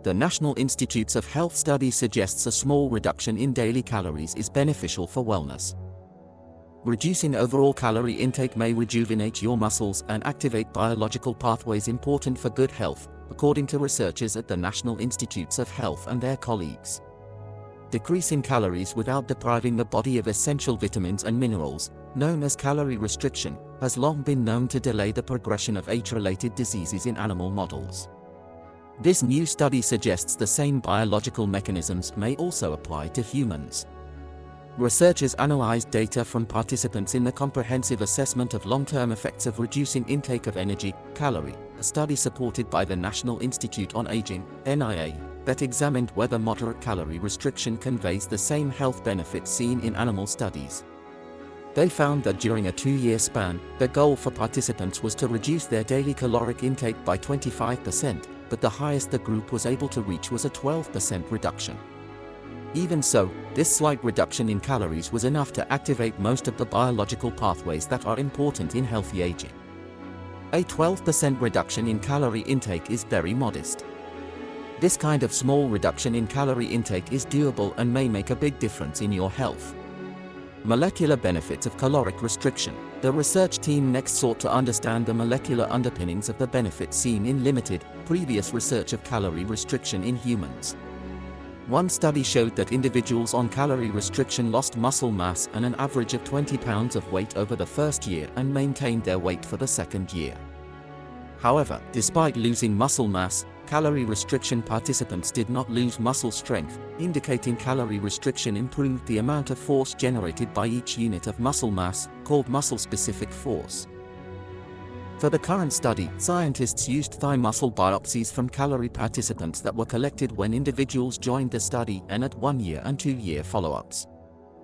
The National Institutes of Health study suggests a small reduction in daily calories is beneficial for wellness. Reducing overall calorie intake may rejuvenate your muscles and activate biological pathways important for good health, according to researchers at the National Institutes of Health and their colleagues. Decreasing calories without depriving the body of essential vitamins and minerals, known as calorie restriction, has long been known to delay the progression of age-related diseases in animal models. This new study suggests the same biological mechanisms may also apply to humans. Researchers analyzed data from participants in the comprehensive assessment of long-term effects of reducing intake of energy, calorie, a study supported by the National Institute on Aging, NIA, that examined whether moderate calorie restriction conveys the same health benefits seen in animal studies. They found that during a 2-year span, the goal for participants was to reduce their daily caloric intake by 25%, but the highest the group was able to reach was a 12% reduction. Even so, this slight reduction in calories was enough to activate most of the biological pathways that are important in healthy aging. A 12% reduction in calorie intake is very modest. This kind of small reduction in calorie intake is doable and may make a big difference in your health. Molecular benefits of caloric restriction. The research team next sought to understand the molecular underpinnings of the benefits seen in limited, previous research of calorie restriction in humans. One study showed that individuals on calorie restriction lost muscle mass and an average of 20 pounds of weight over the first year and maintained their weight for the second year. However, despite losing muscle mass, calorie restriction participants did not lose muscle strength, indicating calorie restriction improved the amount of force generated by each unit of muscle mass, called muscle-specific force. For the current study, scientists used thigh muscle biopsies from calorie participants that were collected when individuals joined the study and at 1-year and 2-year follow-ups.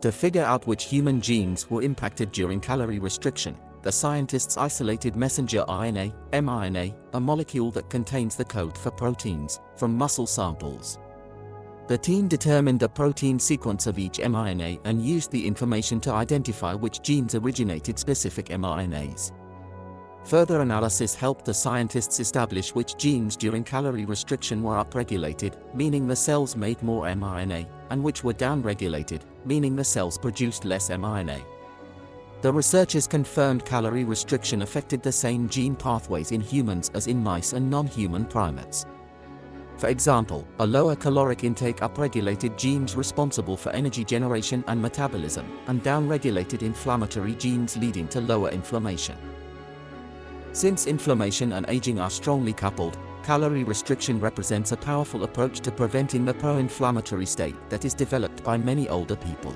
To figure out which human genes were impacted during calorie restriction, the scientists isolated messenger RNA, mRNA, a molecule that contains the code for proteins, from muscle samples. The team determined the protein sequence of each mRNA and used the information to identify which genes originated specific mRNAs. Further analysis helped the scientists establish which genes during calorie restriction were upregulated, meaning the cells made more mRNA, and which were downregulated, meaning the cells produced less mRNA. The researchers confirmed calorie restriction affected the same gene pathways in humans as in mice and non-human primates. For example, a lower caloric intake upregulated genes responsible for energy generation and metabolism, and downregulated inflammatory genes leading to lower inflammation. Since inflammation and aging are strongly coupled, calorie restriction represents a powerful approach to preventing the pro-inflammatory state that is developed by many older people.